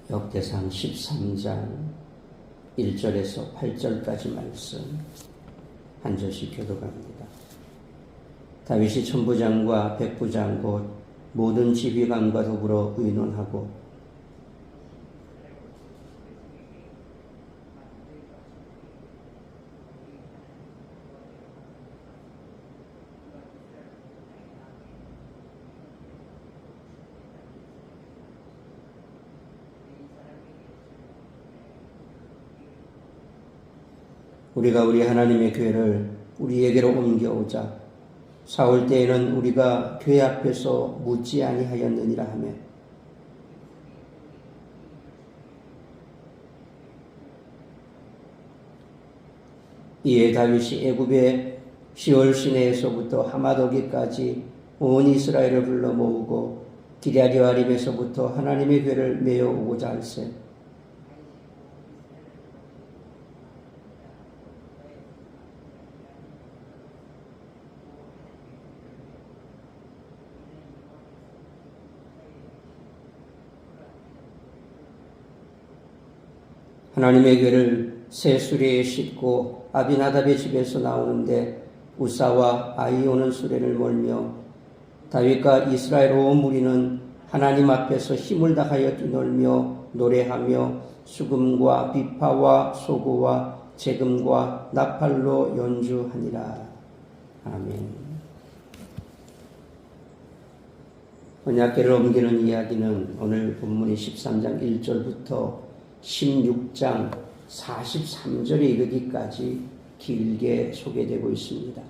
역대상 13장 1절에서 8절까지 말씀 한 절씩 교독합니다. 다윗이 천부장과 백부장 곧 모든 지휘관과 더불어 의논하고 우리가 우리 하나님의 교회를 우리에게로 옮겨오자. 사울 때에는 우리가 교회 앞에서 묻지 아니하였느니라 하며 이에 다윗이 애굽의 시올 시내에서부터 하마도기까지 온 이스라엘을 불러 모으고 기랴리아림에서부터 하나님의 교회를 메어 오고자 할세. 하나님의 교회를 새 수레에 싣고 아비나답의 집에서 나오는데 우사와 아이오는 수레를 몰며 다윗과 이스라엘 온 무리는 하나님 앞에서 힘을 다하여 뛰놀며 노래하며 수금과 비파와 소구와 재금과 나팔로 연주하니라. 아멘. 언약궤를 옮기는 이야기는 오늘 본문이 13장 1절부터 16장 43절에 이르기까지 길게 소개되고 있습니다.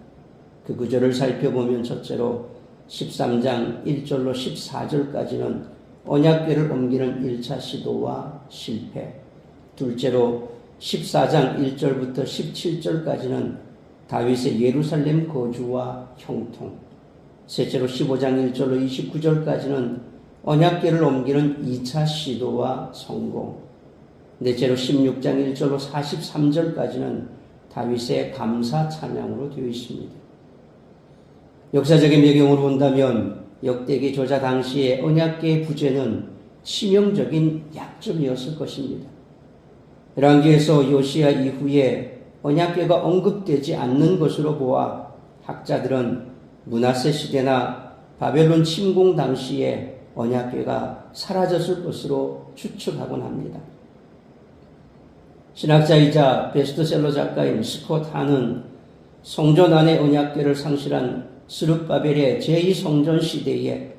그 구절을 살펴보면 첫째로 13장 1절로 14절까지는 언약궤를 옮기는 1차 시도와 실패, 둘째로 14장 1절부터 17절까지는 다윗의 예루살렘 거주와 형통, 셋째로 15장 1절로 29절까지는 언약궤를 옮기는 2차 시도와 성공, 넷째로 16장 1절로 43절까지는 다윗의 감사 찬양으로 되어 있습니다. 역사적인 배경으로 본다면 역대기 저자 당시의 언약궤의 부재는 치명적인 약점이었을 것입니다. 열왕기에서 요시야 이후에 언약궤가 언급되지 않는 것으로 보아 학자들은 므낫세 시대나 바벨론 침공 당시에 언약궤가 사라졌을 것으로 추측하곤 합니다. 신학자이자 베스트셀러 작가인 스콧 한은 성전 안의 언약궤를 상실한 스룹바벨의 제2성전 시대에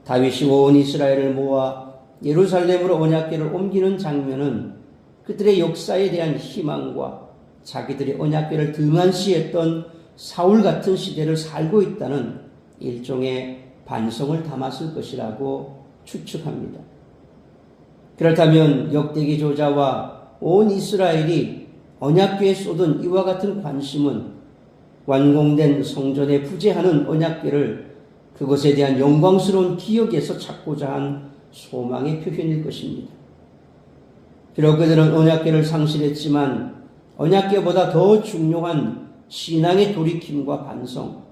다윗이 온 이스라엘을 모아 예루살렘으로 언약궤를 옮기는 장면은 그들의 역사에 대한 희망과 자기들이 언약궤를 등한시했던 사울 같은 시대를 살고 있다는 일종의 반성을 담았을 것이라고 추측합니다. 그렇다면 역대기 저자와 온 이스라엘이 언약궤에 쏟은 이와 같은 관심은 완공된 성전에 부재하는 언약궤를 그것에 대한 영광스러운 기억에서 찾고자 한 소망의 표현일 것입니다. 비록 그들은 언약궤를 상실했지만 언약궤보다 더 중요한 신앙의 돌이킴과 반성,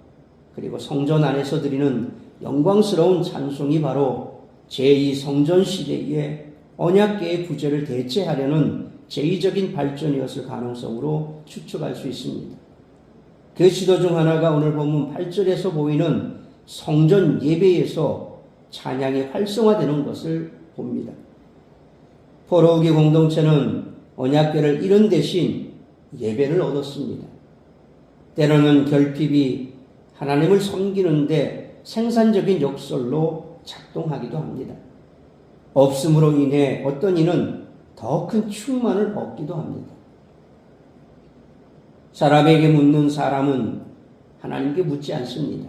그리고 성전 안에서 드리는 영광스러운 찬송이 바로 제2성전 시대의 언약궤의 부재를 대체하려는 제의적인 발전이었을 가능성으로 추측할 수 있습니다. 그 시도 중 하나가 오늘 본문 8절에서 보이는 성전 예배에서 찬양이 활성화되는 것을 봅니다. 포로기 공동체는 언약궤를 잃은 대신 예배를 얻었습니다. 때로는 결핍이 하나님을 섬기는데 생산적인 역설로 작동하기도 합니다. 없음으로 인해 어떤 이는 더 큰 충만을 얻기도 합니다. 사람에게 묻는 사람은 하나님께 묻지 않습니다.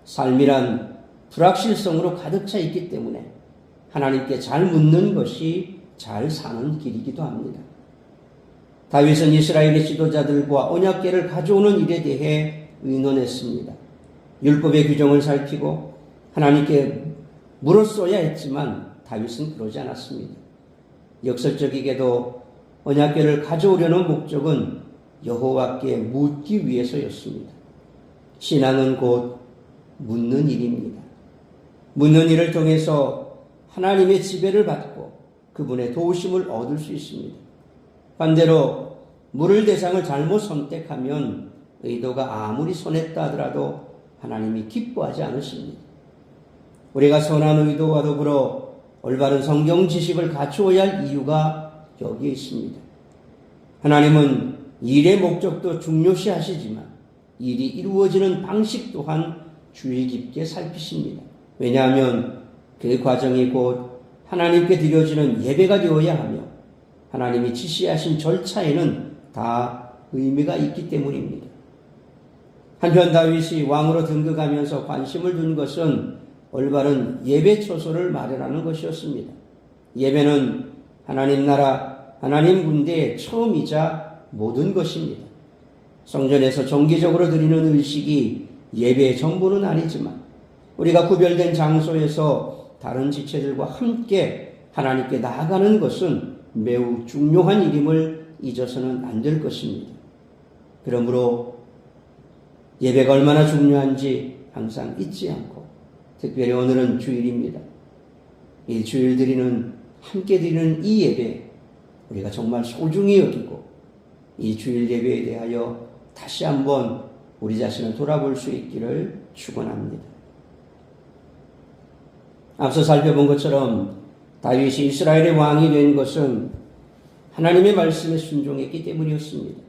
삶이란 불확실성으로 가득 차 있기 때문에 하나님께 잘 묻는 것이 잘 사는 길이기도 합니다. 다윗은 이스라엘의 지도자들과 언약궤를 가져오는 일에 대해 의논했습니다. 율법의 규정을 살피고 하나님께 물었어야 했지만 다윗은 그러지 않았습니다. 역설적이게도 언약궤를 가져오려는 목적은 여호와께 묻기 위해서였습니다. 신앙은 곧 묻는 일입니다. 묻는 일을 통해서 하나님의 지배를 받고 그분의 도우심을 얻을 수 있습니다. 반대로 물을 대상을 잘못 선택하면 의도가 아무리 선했다 하더라도 하나님이 기뻐하지 않으십니다. 우리가 선한 의도와 더불어 올바른 성경 지식을 갖추어야 할 이유가 여기에 있습니다. 하나님은 일의 목적도 중요시하시지만 일이 이루어지는 방식 또한 주의 깊게 살피십니다. 왜냐하면 그 과정이 곧 하나님께 드려지는 예배가 되어야 하며 하나님이 지시하신 절차에는 다 의미가 있기 때문입니다. 한편 다윗이 왕으로 등극하면서 관심을 둔 것은 올바른 예배 처소를 마련하는 것이었습니다. 예배는 하나님 나라, 하나님 군대의 처음이자 모든 것입니다. 성전에서 정기적으로 드리는 의식이 예배의 전부는 아니지만 우리가 구별된 장소에서 다른 지체들과 함께 하나님께 나아가는 것은 매우 중요한 일임을 잊어서는 안 될 것입니다. 그러므로 예배가 얼마나 중요한지 항상 잊지 않고, 특별히 오늘은 주일입니다. 이 주일 드리는, 함께 드리는 이 예배 우리가 정말 소중히 여기고 이 주일 예배에 대하여 다시 한번 우리 자신을 돌아볼 수 있기를 축원합니다. 앞서 살펴본 것처럼 다윗이 이스라엘의 왕이 된 것은 하나님의 말씀에 순종했기 때문이었습니다.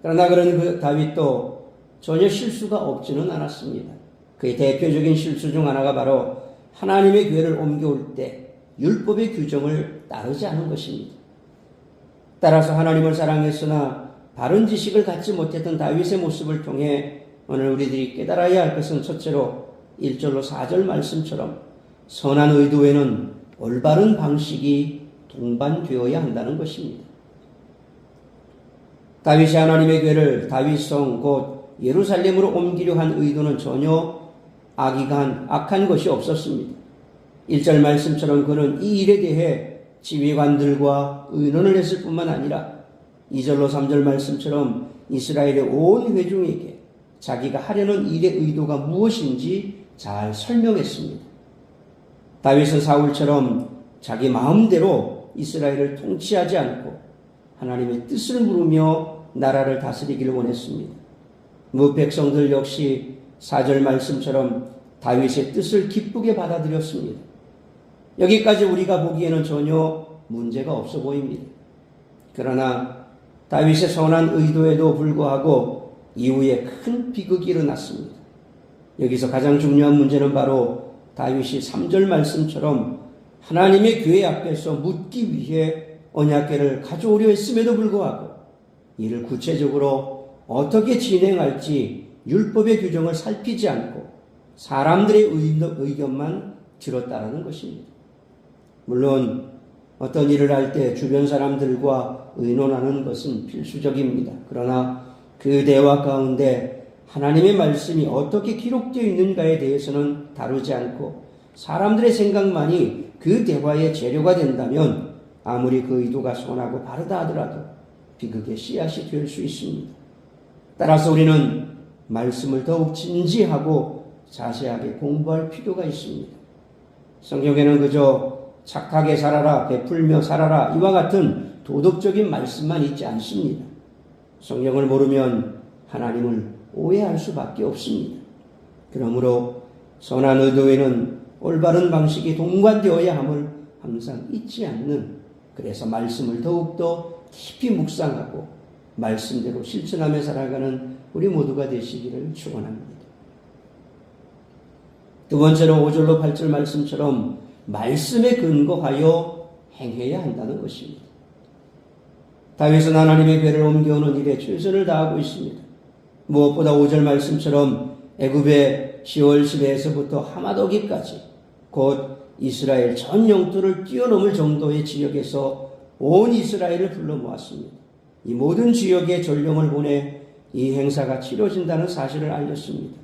그러나 그런 그 다윗도 전혀 실수가 없지는 않았습니다. 그의 대표적인 실수 중 하나가 바로 하나님의 교회를 옮겨올 때 율법의 규정을 따르지 않은 것입니다. 따라서 하나님을 사랑했으나 바른 지식을 갖지 못했던 다윗의 모습을 통해 오늘 우리들이 깨달아야 할 것은 첫째로 1절로 4절 말씀처럼 선한 의도에는 올바른 방식이 동반되어야 한다는 것입니다. 다윗이 하나님의 교회를 다윗성 곧 예루살렘으로 옮기려 한 의도는 전혀 악한 것이 없었습니다. 1절 말씀처럼 그는 이 일에 대해 지휘관들과 의논을 했을 뿐만 아니라 2절로 3절 말씀처럼 이스라엘의 온 회중에게 자기가 하려는 일의 의도가 무엇인지 잘 설명했습니다. 다윗은 사울처럼 자기 마음대로 이스라엘을 통치하지 않고 하나님의 뜻을 물으며 나라를 다스리기를 원했습니다. 백성들 역시 4절 말씀처럼 다윗의 뜻을 기쁘게 받아들였습니다. 여기까지 우리가 보기에는 전혀 문제가 없어 보입니다. 그러나 다윗의 선한 의도에도 불구하고 이후에 큰 비극이 일어났습니다. 여기서 가장 중요한 문제는 바로 다윗이 3절 말씀처럼 하나님의 교회 앞에서 묻기 위해 언약궤를 가져오려 했음에도 불구하고 이를 구체적으로 어떻게 진행할지 율법의 규정을 살피지 않고 사람들의 의견만 들었다라는 것입니다. 물론 어떤 일을 할 때 주변 사람들과 의논하는 것은 필수적입니다. 그러나 그 대화 가운데 하나님의 말씀이 어떻게 기록되어 있는가에 대해서는 다루지 않고 사람들의 생각만이 그 대화의 재료가 된다면 아무리 그 의도가 선하고 바르다 하더라도 비극의 씨앗이 될 수 있습니다. 따라서 우리는 말씀을 더욱 진지하고 자세하게 공부할 필요가 있습니다. 성경에는 그저 착하게 살아라, 베풀며 살아라 이와 같은 도덕적인 말씀만 있지 않습니다. 성경을 모르면 하나님을 오해할 수밖에 없습니다. 그러므로 선한 의도에는 올바른 방식이 동반되어야 함을 항상 잊지 않는, 그래서 말씀을 더욱더 깊이 묵상하고 말씀대로 실천하며 살아가는 우리 모두가 되시기를 축원합니다. 두 번째로 5절로 8절 말씀처럼 말씀에 근거하여 행해야 한다는 것입니다. 다윗은 하나님의 교회를 옮겨오는 일에 최선을 다하고 있습니다. 무엇보다 5절 말씀처럼 애굽의 시월시내에서부터 하마더기까지 곧 이스라엘 전 영토를 뛰어넘을 정도의 지역에서 온 이스라엘을 불러 모았습니다. 이 모든 지역에 전령을 보내 이 행사가 치러진다는 사실을 알렸습니다.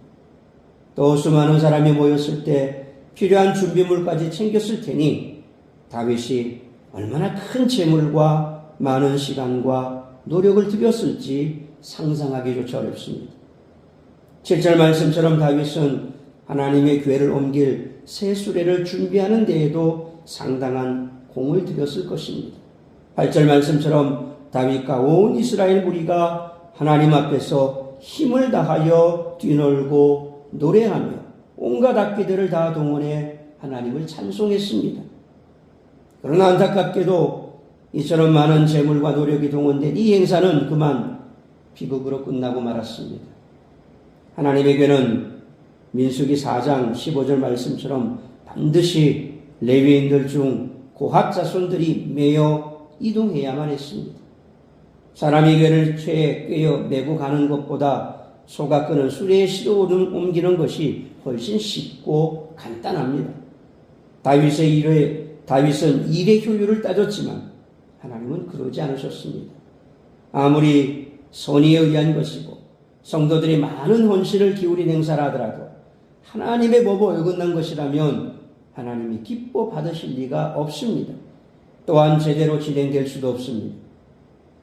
또 수많은 사람이 모였을 때 필요한 준비물까지 챙겼을 테니 다윗이 얼마나 큰 재물과 많은 시간과 노력을 들였을지 상상하기조차 어렵습니다. 7절 말씀처럼 다윗은 하나님의 교회를 옮길 새 수레를 준비하는 데에도 상당한 공을 들였을 것입니다. 8절 말씀처럼 다윗과 온 이스라엘 무리가 하나님 앞에서 힘을 다하여 뛰놀고 노래하며 온갖 악기들을 다 동원해 하나님을 찬송했습니다. 그러나 안타깝게도 이처럼 많은 재물과 노력이 동원된 이 행사는 그만 비극으로 끝나고 말았습니다. 하나님에게는 민수기 4장 15절 말씀처럼 반드시 레위인들 중 고핫 자손들이 매여 이동해야만 했습니다. 사람이 괴를 채에 꿰어 메고 가는 것보다 소가 끄는 수레에 실어 옮기는 것이 훨씬 쉽고 간단합니다. 다윗은 일의 효율을 따졌지만 하나님은 그러지 않으셨습니다. 아무리 선의에 의한 것이고 성도들이 많은 헌신을 기울인 행사라 하더라도 하나님의 법에 어긋난 것이라면 하나님이 기뻐 받으실 리가 없습니다. 또한 제대로 진행될 수도 없습니다.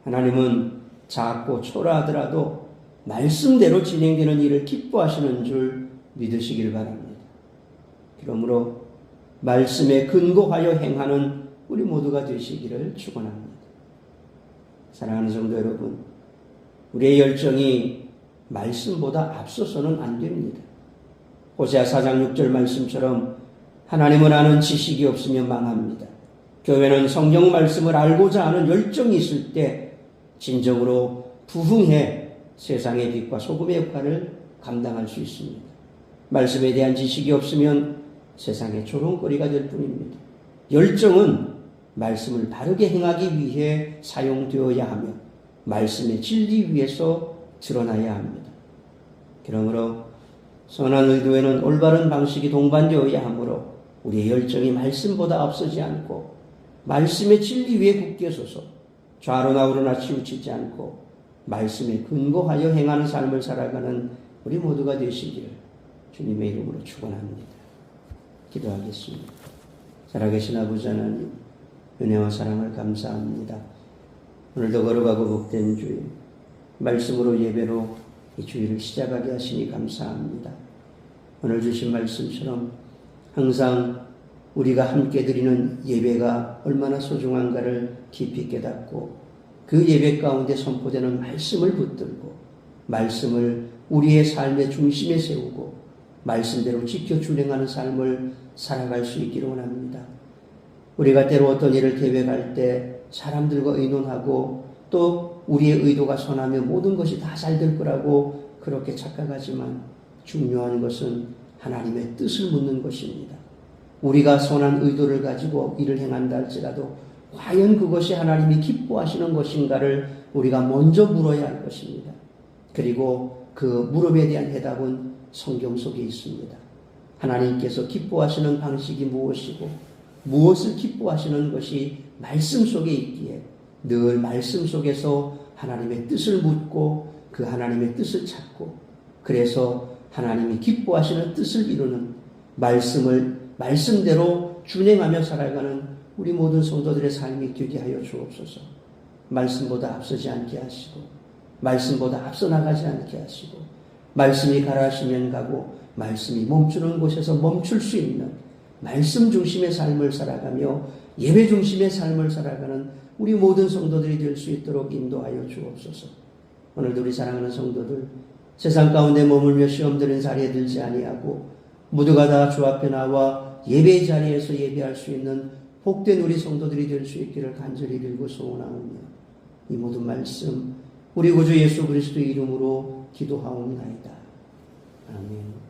하나님은 작고 초라하더라도 말씀대로 진행되는 일을 기뻐하시는 줄 믿으시길 바랍니다. 그러므로 말씀에 근거하여 행하는 우리 모두가 되시기를 축원합니다. 사랑하는 성도 여러분, 우리의 열정이 말씀보다 앞서서는 안 됩니다. 호세아 4장 6절 말씀처럼 하나님을 아는 지식이 없으면 망합니다. 교회는 성경 말씀을 알고자 하는 열정이 있을 때 진정으로 부흥해 세상의 빛과 소금의 역할을 감당할 수 있습니다. 말씀에 대한 지식이 없으면 세상의 조롱거리가 될 뿐입니다. 열정은 말씀을 바르게 행하기 위해 사용되어야 하며 말씀의 진리 위에서 드러나야 합니다. 그러므로 선한 의도에는 올바른 방식이 동반되어야 하므로 우리의 열정이 말씀보다 앞서지 않고 말씀의 진리 위에 굳게 서서 좌로나 우로나 치우치지 않고 말씀에 근거하여 행하는 삶을 살아가는 우리 모두가 되시기를 주님의 이름으로 축원합니다. 기도하겠습니다. 살아계신 아버지 하나님, 은혜와 사랑을 감사합니다. 오늘도 거룩하고 복된 주일, 말씀으로 예배로 이 주일을 시작하게 하시니 감사합니다. 오늘 주신 말씀처럼 항상 우리가 함께 드리는 예배가 얼마나 소중한가를 깊이 깨닫고 그 예배 가운데 선포되는 말씀을 붙들고 말씀을 우리의 삶의 중심에 세우고 말씀대로 지켜 준행하는 삶을 살아갈 수 있기를 원합니다. 우리가 때로 어떤 일을 계획할 때 사람들과 의논하고 또 우리의 의도가 선하면 모든 것이 다 잘 될 거라고 그렇게 착각하지만 중요한 것은 하나님의 뜻을 묻는 것입니다. 우리가 선한 의도를 가지고 일을 행한다 할지라도 과연 그것이 하나님이 기뻐하시는 것인가를 우리가 먼저 물어야 할 것입니다. 그리고 그 물음에 대한 해답은 성경 속에 있습니다. 하나님께서 기뻐하시는 방식이 무엇이고 무엇을 기뻐하시는 것이 말씀 속에 있기에 늘 말씀 속에서 하나님의 뜻을 묻고 그 하나님의 뜻을 찾고 그래서 하나님이 기뻐하시는 뜻을 이루는 말씀대로 준행하며 살아가는 우리 모든 성도들의 삶이 되게 하여 주옵소서. 말씀보다 앞서지 않게 하시고 말씀보다 앞서 나가지 않게 하시고 말씀이 가라하시면 가고 말씀이 멈추는 곳에서 멈출 수 있는 말씀 중심의 삶을 살아가며 예배 중심의 삶을 살아가는 우리 모든 성도들이 될 수 있도록 인도하여 주옵소서. 오늘도 우리 사랑하는 성도들 세상 가운데 머물며 시험되는 자리에 들지 아니하고 모두가 다 주 앞에 나와 예배의 자리에서 예배할 수 있는 복된 우리 성도들이 될 수 있기를 간절히 빌고 소원하오며 이 모든 말씀 우리 구주 예수 그리스도의 이름으로 기도하옵나이다. 아멘.